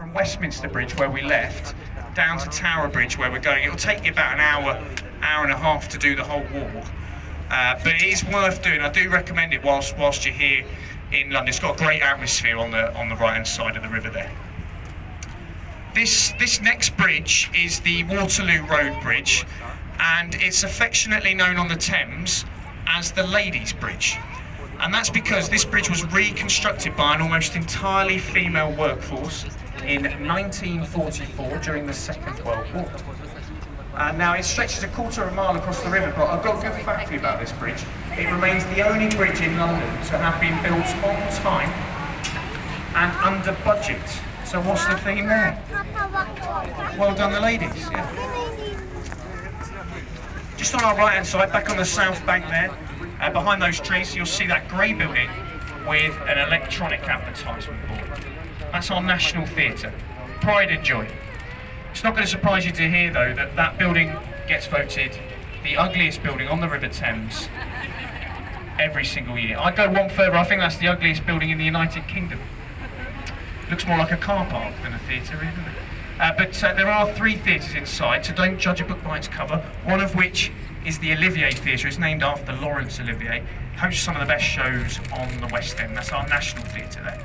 from Westminster Bridge, where we left, down to Tower Bridge, where we're going. It'll take you about an hour and a half to do the whole walk. But it is worth doing. I do recommend it whilst you're here in London. It's got a great atmosphere on the right-hand side of the river there. This next bridge is the Waterloo Road Bridge, and it's affectionately known on the Thames as the Ladies' Bridge. And that's because this bridge was reconstructed by an almost entirely female workforce in 1944 during the Second World War. Now it stretches a quarter of a mile across the river, but I've got a good fact for you about this bridge. It remains the only bridge in London to have been built on time and under budget. So what's the theme there? Well done, the ladies. Yeah. Just on our right hand side, back on the south bank there, behind those trees, you'll see that grey building with an electronic advertisement board. That's our National Theatre. Pride and joy. It's not going to surprise you to hear, though, that that building gets voted the ugliest building on the River Thames every single year. I'd go one further, I think that's the ugliest building in the United Kingdom. Looks more like a car park than a theatre, isn't it? But there are 3 theatres inside, so don't judge a book by its cover, one of which is the Olivier Theatre. It's named after Laurence Olivier. It hosts some of the best shows on the West End. That's our National Theatre there.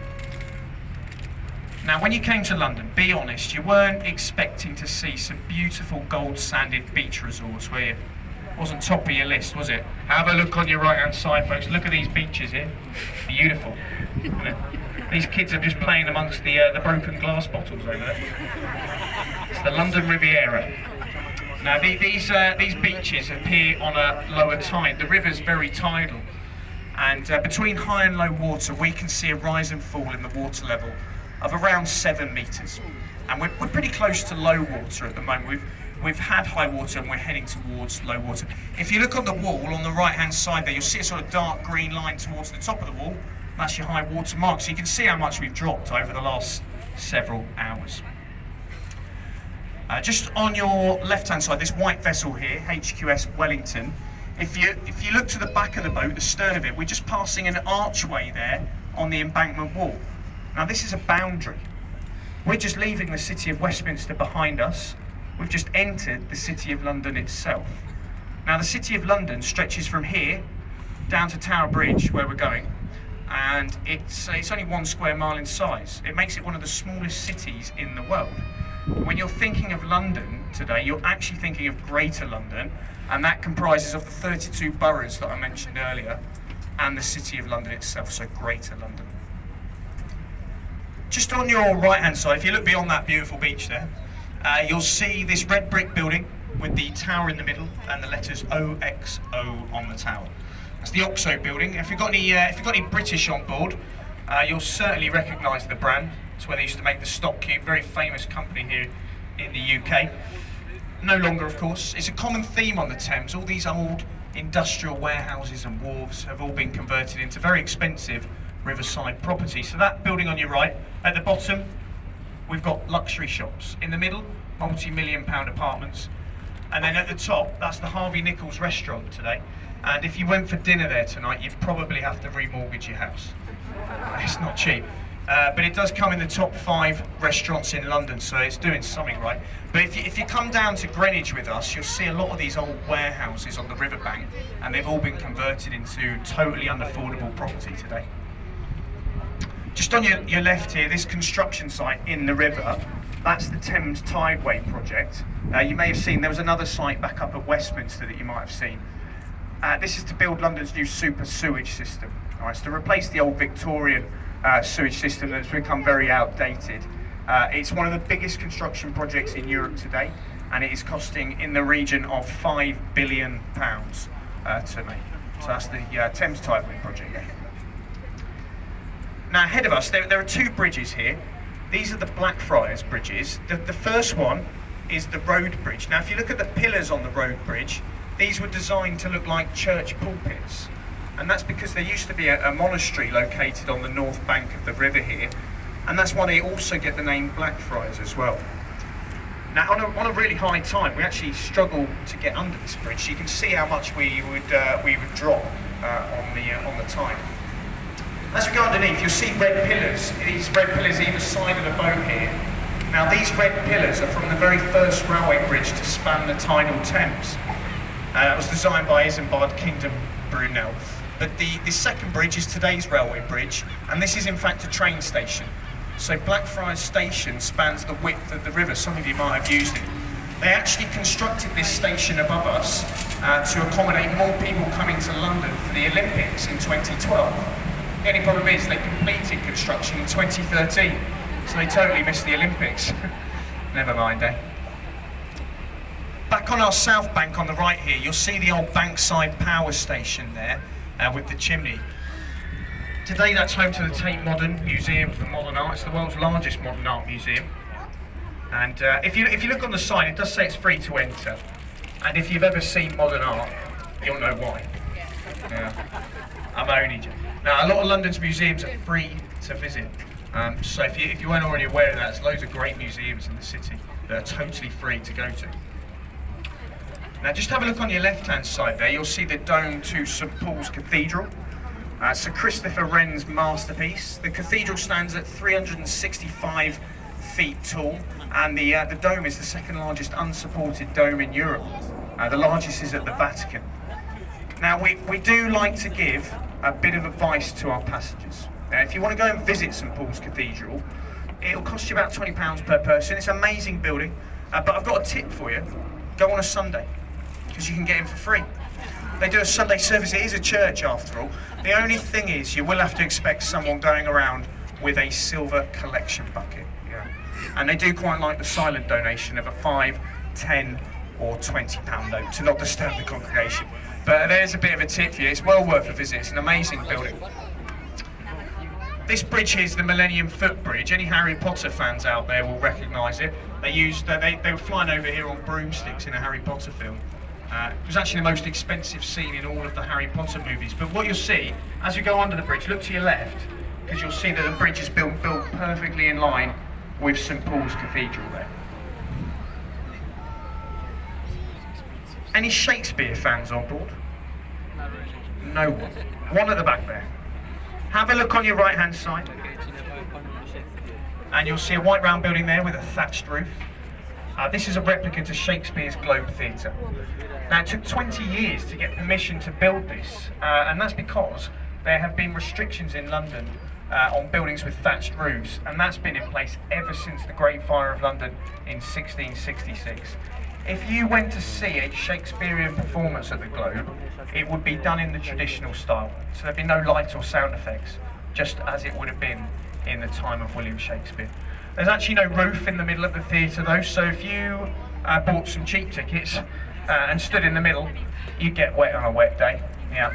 Now, when you came to London, be honest, you weren't expecting to see some beautiful gold-sanded beach resorts, were you? Wasn't top of your list, was it? Have a look on your right-hand side, folks. Look at these beaches here. Beautiful, isn't it? These kids are just playing amongst the broken glass bottles over there. It's the London Riviera. Now, these beaches appear on a lower tide. The river's very tidal, and between high and low water, we can see a rise and fall in the water level of around 7 metres. And we're pretty close to low water at the moment. We've had high water and we're heading towards low water. If you look on the wall on the right-hand side there, you'll see a sort of dark green line towards the top of the wall. That's your high water mark. So you can see how much we've dropped over the last several hours. Just on your left-hand side, this white vessel here, HQS Wellington, if you look to the back of the boat, the stern of it, we're just passing an archway there on the embankment wall. Now this is a boundary. We're just leaving the city of Westminster behind us. We've just entered the city of London itself. Now the city of London stretches from here down to Tower Bridge, where we're going, and it's only 1 square mile in size. It makes it one of the smallest cities in the world. When you're thinking of London today, you're actually thinking of Greater London, and that comprises of the 32 boroughs that I mentioned earlier, and the city of London itself, so Greater London. Just on your right-hand side, if you look beyond that beautiful beach there, you'll see this red brick building with the tower in the middle and the letters OXO on the tower. That's the OXO building. If you've got any British on board, you'll certainly recognise the brand. It's where they used to make the stock cube, very famous company here in the UK. No longer, of course. It's a common theme on the Thames. All these old industrial warehouses and wharves have all been converted into very expensive riverside property. So that building on your right, at the bottom, we've got luxury shops. In the middle, multi-million-pound apartments. And then at the top, that's the Harvey Nichols restaurant today. And if you went for dinner there tonight, you'd probably have to remortgage your house. It's not cheap. But it does come in the top 5 restaurants in London, so it's doing something right. But if you come down to Greenwich with us, you'll see a lot of these old warehouses on the riverbank, and they've all been converted into totally unaffordable property today. Just on your left here, this construction site in the river, that's the Thames Tideway project. You may have seen there was another site back up at Westminster that you might have seen. This is to build London's new super sewage system. All right, it's to replace the old Victorian sewage system that's become very outdated. It's one of the biggest construction projects in Europe today, and it is costing in the region of £5 billion to make. So that's the Thames Tideway project there. Now ahead of us, there are 2 bridges here. These are the Blackfriars bridges. The first one is the road bridge. Now if you look at the pillars on the road bridge, these were designed to look like church pulpits. And that's because there used to be a monastery located on the north bank of the river here. And that's why they also get the name Blackfriars as well. Now on a really high tide, we actually struggle to get under this bridge. So you can see how much we would drop on the tide. As we go underneath, you'll see red pillars. These red pillars either side of the boat here Now these red pillars are from the very first railway bridge to span the tidal Thames. It was designed by Isambard Kingdom Brunel. But the second bridge is today's railway bridge, and this is in fact a train station. So Blackfriars Station spans the width of the river. Some of you might have used it. They actually constructed this station above us to accommodate more people coming to London for the Olympics in 2012. The only problem is they completed construction in 2013, so they totally missed the Olympics. Never mind, eh? Back on our south bank on the right here, you'll see the old Bankside Power Station there with the chimney. Today that's home to the Tate Modern Museum for Modern Art. It's the world's largest modern art museum. And if you look on the sign, it does say it's free to enter. And if you've ever seen modern art, you'll know why. Yeah. I'm only joking. Now, a lot of London's museums are free to visit. So if you weren't already aware of that, there's loads of great museums in the city that are totally free to go to. Now just have a look on your left-hand side there, you'll see the dome to St Paul's Cathedral. Sir Christopher Wren's masterpiece. The cathedral stands at 365 feet tall, and the dome is the second largest unsupported dome in Europe. The largest is at the Vatican. Now we do like to give a bit of advice to our passengers. If you want to go and visit St Paul's Cathedral, it'll cost you about £20 per person. It's an amazing building, but I've got a tip for you. Go on a Sunday, because you can get in for free. They do a Sunday service. It is a church after all. The only thing is you will have to expect someone going around with a silver collection bucket. Yeah. And they do quite like the silent donation of a £5, £10 or £20 note to not disturb the congregation. But there's a bit of a tip for you. It's well worth a visit. It's an amazing building. This bridge here is the Millennium Footbridge. Any Harry Potter fans out there will recognise it. They were flying over here on broomsticks in a Harry Potter film. It was actually the most expensive scene in all of the Harry Potter movies. But what you'll see, as you go under the bridge, look to your left, because you'll see that the bridge is built perfectly in line with St Paul's Cathedral there. Any Shakespeare fans on board? No one. One at the back there. Have a look on your right-hand side, and you'll see a white round building there with a thatched roof. This is a replica to Shakespeare's Globe Theatre. Now, it took 20 years to get permission to build this, and that's because there have been restrictions in London on buildings with thatched roofs, and that's been in place ever since the Great Fire of London in 1666. If you went to see a Shakespearean performance at the Globe, it would be done in the traditional style, so there'd be no light or sound effects, just as it would have been in the time of William Shakespeare. There's actually no roof in the middle of the theatre though, so if you bought some cheap tickets and stood in the middle, you'd get wet on a wet day. Yeah.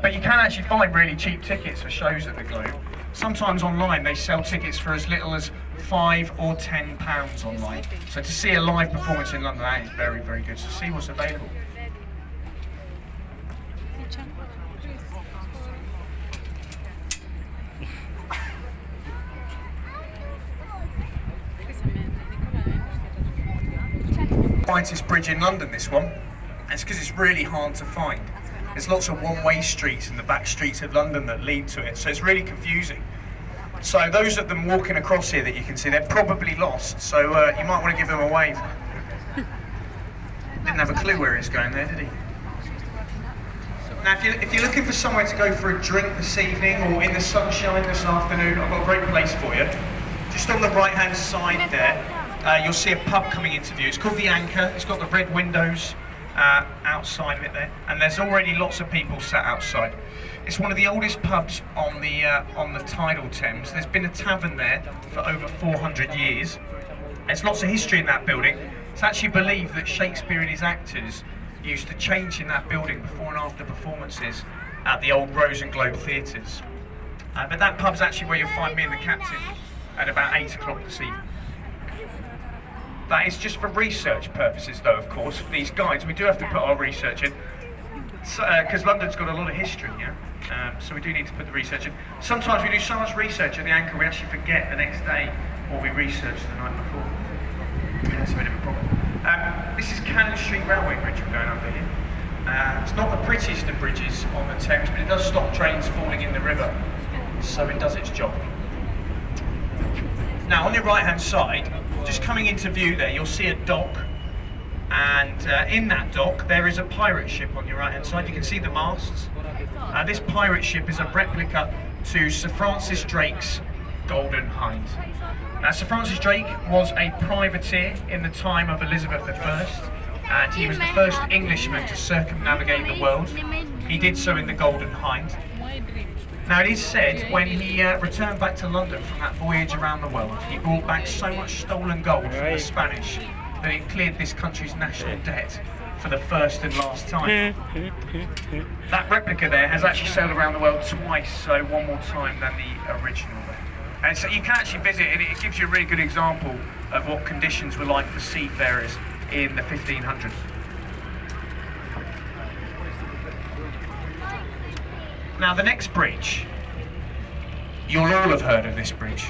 But you can actually find really cheap tickets for shows at the Globe. Sometimes online they sell tickets for as little as £5 or £10 online. So to see a live performance in London, that is very, very good. So see what's available. Quietest bridge in London, this one. It's because it's really hard to find. There's lots of one-way streets in the back streets of London that lead to it, so it's really confusing. So those of them walking across here that you can see, they're probably lost, so you might want to give them a wave. Didn't have a clue where he's going there, did he? Now, if you're looking for somewhere to go for a drink this evening or in the sunshine this afternoon, I've got a great place for you. Just on the right-hand side there, you'll see a pub coming into view. It's called The Anchor. It's got the red windows outside of it there, and there's already lots of people sat outside. It's one of the oldest pubs on the tidal Thames. There's been a tavern there for over 400 years. There's lots of history in that building. It's actually believed that Shakespeare and his actors used to change in that building before and after performances at the old Rose and Globe theatres. But that pub's actually where you'll find me and the captain at about 8 o'clock this evening. That is just for research purposes though, of course. For these guides, we do have to put our research in, because London's got a lot of history, yeah? So we do need to put the research in. Sometimes we do so much research at the Anchor, we actually forget the next day what we researched the night before. That's a bit of a problem. This is Cannon Street Railway Bridge we're going under here. It's not the prettiest of bridges on the Thames, but it does stop trains falling in the river, so it does its job. Now on your right hand side, just coming into view there, you'll see a dock, and in that dock there is a pirate ship on your right hand side. You can see the masts. This pirate ship is a replica to Sir Francis Drake's Golden Hind. Now Sir Francis Drake was a privateer in the time of Elizabeth I, and he was the first Englishman to circumnavigate the world. He did so in the Golden Hind. Now it is said when he returned back to London from that voyage around the world, he brought back so much stolen gold from the Spanish that it cleared this country's national debt for the first and last time. That replica there has actually sailed around the world twice, so one more time than the original there. And so you can actually visit it. It gives you a really good example of what conditions were like for seafarers in the 1500s. Now the next bridge, you'll all have heard of this bridge.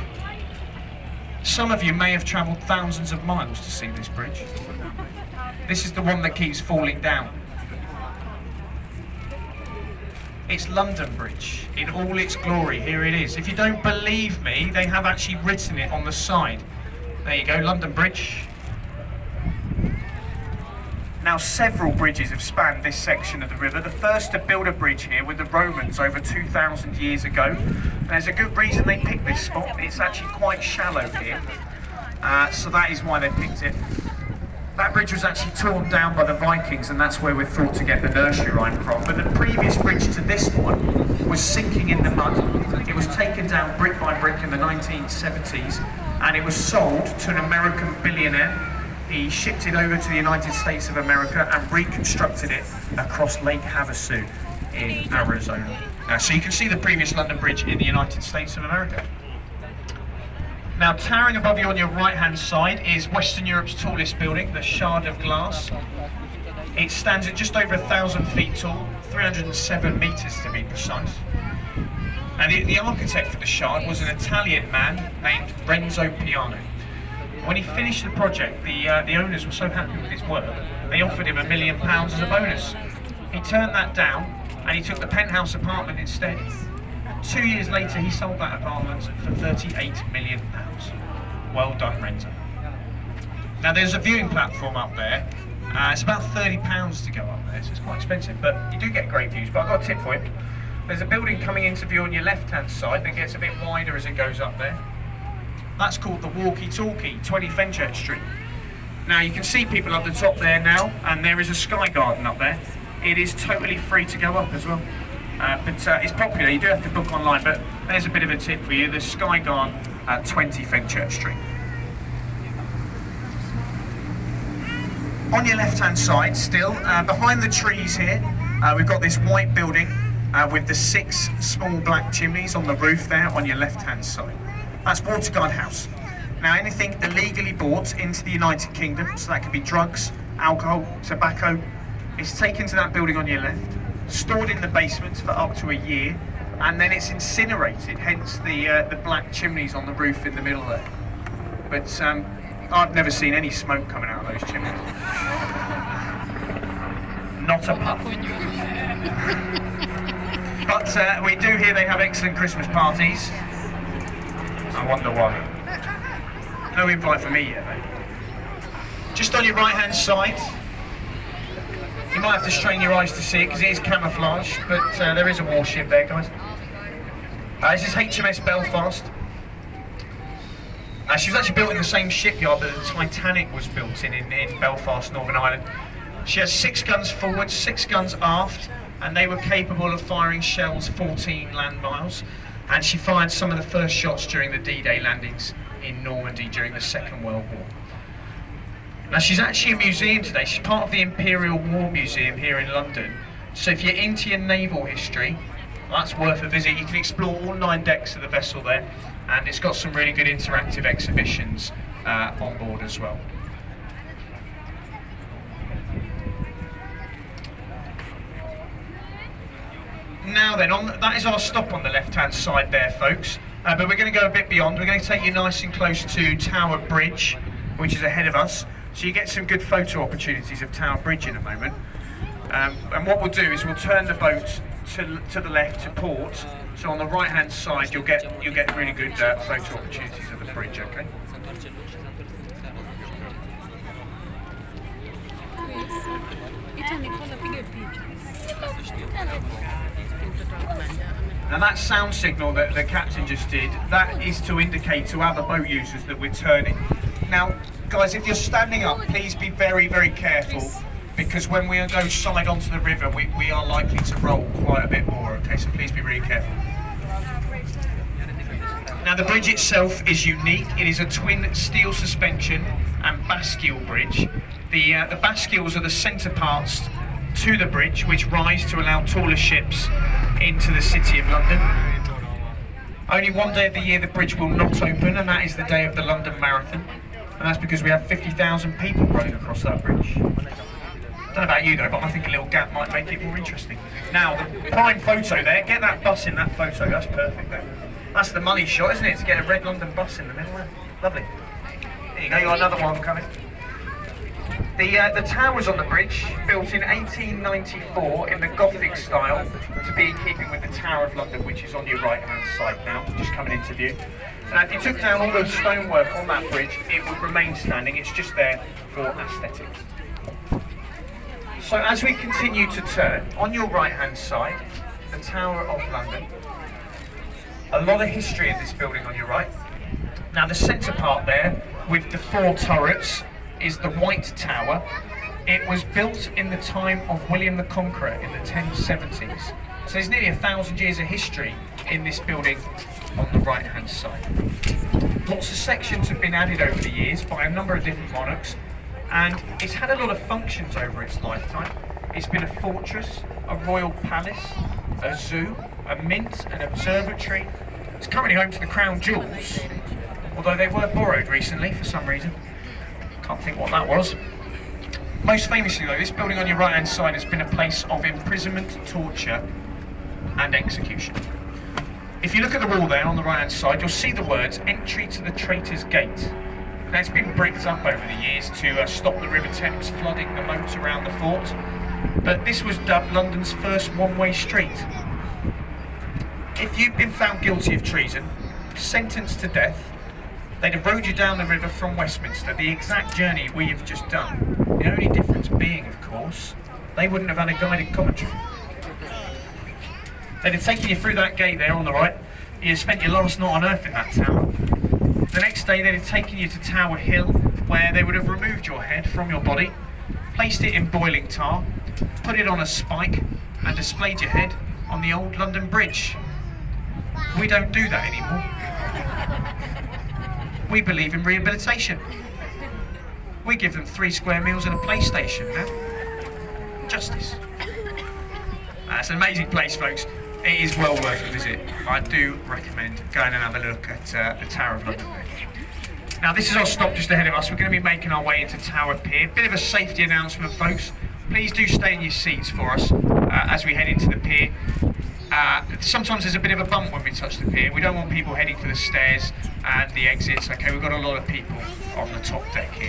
Some of you may have travelled thousands of miles to see this bridge. This is the one that keeps falling down. It's London Bridge in all its glory. Here it is. If you don't believe me, they have actually written it on the side. There you go, London Bridge. Now several bridges have spanned this section of the river. The first to build a bridge here were the Romans over 2,000 years ago. There's a good reason they picked this spot. It's actually quite shallow here, so that is why they picked it. That bridge was actually torn down by the Vikings, and that's where we're thought to get the nursery rhyme from. But the previous bridge to this one was sinking in the mud. It was taken down brick by brick in the 1970s, and it was sold to an American billionaire. He shipped it over to the United States of America and reconstructed it across Lake Havasu in Arizona. So you can see the previous London Bridge in the United States of America. Now towering above you on your right hand side is Western Europe's tallest building, the Shard of Glass. It stands at just over 1,000 feet tall, 307 metres to be precise. And the architect for the Shard was an Italian man named Renzo Piano. When he finished the project, the owners were so happy with his work, they offered him £1 million as a bonus. He turned that down, and he took the penthouse apartment instead. 2 years later, he sold that apartment for £38 million. Well done, Renzo. Now there's a viewing platform up there. It's about £30 to go up there, so it's quite expensive, but you do get great views. But I've got a tip for you. There's a building coming into view on your left-hand side that gets a bit wider as it goes up there. That's called the Walkie Talkie, 20 Fenchurch Street. Now you can see people up the top there now, and there is a sky garden up there. It is totally free to go up as well. But it's popular, you do have to book online, but there's a bit of a tip for you. The sky garden at 20 Fenchurch Street. On your left-hand side still, behind the trees here, we've got this white building with the 6 small black chimneys on the roof there on your left-hand side. That's Waterguard House. Now anything illegally bought into the United Kingdom, so that could be drugs, alcohol, tobacco, is taken to that building on your left, stored in the basement for up to a year, and then it's incinerated, hence the black chimneys on the roof in the middle there. But I've never seen any smoke coming out of those chimneys. Not a puff. But we do hear they have excellent Christmas parties. I wonder why. No invite for me yet, though. Just on your right-hand side, you might have to strain your eyes to see it because it is camouflaged, but there is a warship there, guys. This is HMS Belfast. She was actually built in the same shipyard that the Titanic was built in Belfast, Northern Ireland. She has 6 guns forward, 6 guns aft, and they were capable of firing shells 14 land miles. And she fired some of the first shots during the D-Day landings in Normandy during the Second World War. Now she's actually a museum today. She's part of the Imperial War Museum here in London. So if you're into your naval history, that's worth a visit. You can explore all 9 decks of the vessel there, and it's got some really good interactive exhibitions on board as well. Now then, that is our stop on the left-hand side there, folks. But we're going to go a bit beyond. We're going to take you nice and close to Tower Bridge, which is ahead of us. So you get some good photo opportunities of Tower Bridge in a moment. And what we'll do is we'll turn the boat to the left to port. So on the right-hand side, you'll get really good photo opportunities of the bridge, okay? Now that sound signal that the captain just did, that is to indicate to other boat users that we're turning. Now, guys, if you're standing up, please be very, very careful, because when we go side onto the river, we are likely to roll quite a bit more, okay? So please be really careful. Now the bridge itself is unique. It is a twin steel suspension and bascule bridge. The bascules are the centre parts to the bridge, which rise to allow taller ships into the City of London. Only one day of the year the bridge will not open, and that is the day of the London Marathon. And that's because we have 50,000 people running across that bridge. I don't know about you though, but I think a little gap might make it more interesting. Now, the prime photo there, get that bus in that photo, that's perfect there. That's the money shot, isn't it? To get a red London bus in the middle there. Lovely. There you go, you got another one coming. The towers on the bridge, built in 1894 in the Gothic style, to be in keeping with the Tower of London, which is on your right-hand side now, just coming into view. Now, if you took down all the stonework on that bridge, it would remain standing. It's just there for aesthetics. So as we continue to turn, on your right-hand side, the Tower of London. A lot of history in this building on your right. Now, the centre part there, with the 4 turrets, is the White Tower. It was built in the time of William the Conqueror in the 1070s. So there's nearly 1,000 years of history in this building on the right hand side. Lots of sections have been added over the years by a number of different monarchs, and it's had a lot of functions over its lifetime. It's been a fortress, a royal palace, a zoo, a mint, an observatory. It's currently home to the Crown Jewels, although they were borrowed recently for some reason. Can't think what that was. Most famously though, this building on your right hand side has been a place of imprisonment, torture and execution. If you look at the wall there on the right hand side, you'll see the words "Entry to the Traitor's Gate." Now, it's been bricked up over the years to stop the River Thames flooding the moat around the fort, but this was dubbed London's first one-way street. If you've been found guilty of treason, sentenced to death, they'd have rowed you down the river from Westminster, the exact journey we have just done. The only difference being, of course, they wouldn't have had a guided commentary. They'd have taken you through that gate there on the right. You'd have spent your last night on earth in that tower. The next day they'd have taken you to Tower Hill, where they would have removed your head from your body, placed it in boiling tar, put it on a spike, and displayed your head on the old London Bridge. We don't do that anymore. We believe in rehabilitation. We give them 3 square meals and a PlayStation now. Justice. It's an amazing place, folks. It is well worth a visit. I do recommend going and have a look at the Tower of London. Now, this is our stop just ahead of us. We're going to be making our way into Tower Pier. Bit of a safety announcement, folks. Please do stay in your seats for us as we head into the pier. Sometimes there's a bit of a bump when we touch the pier. We don't want people heading for the stairs and the exits. Okay, we've got a lot of people on the top deck here.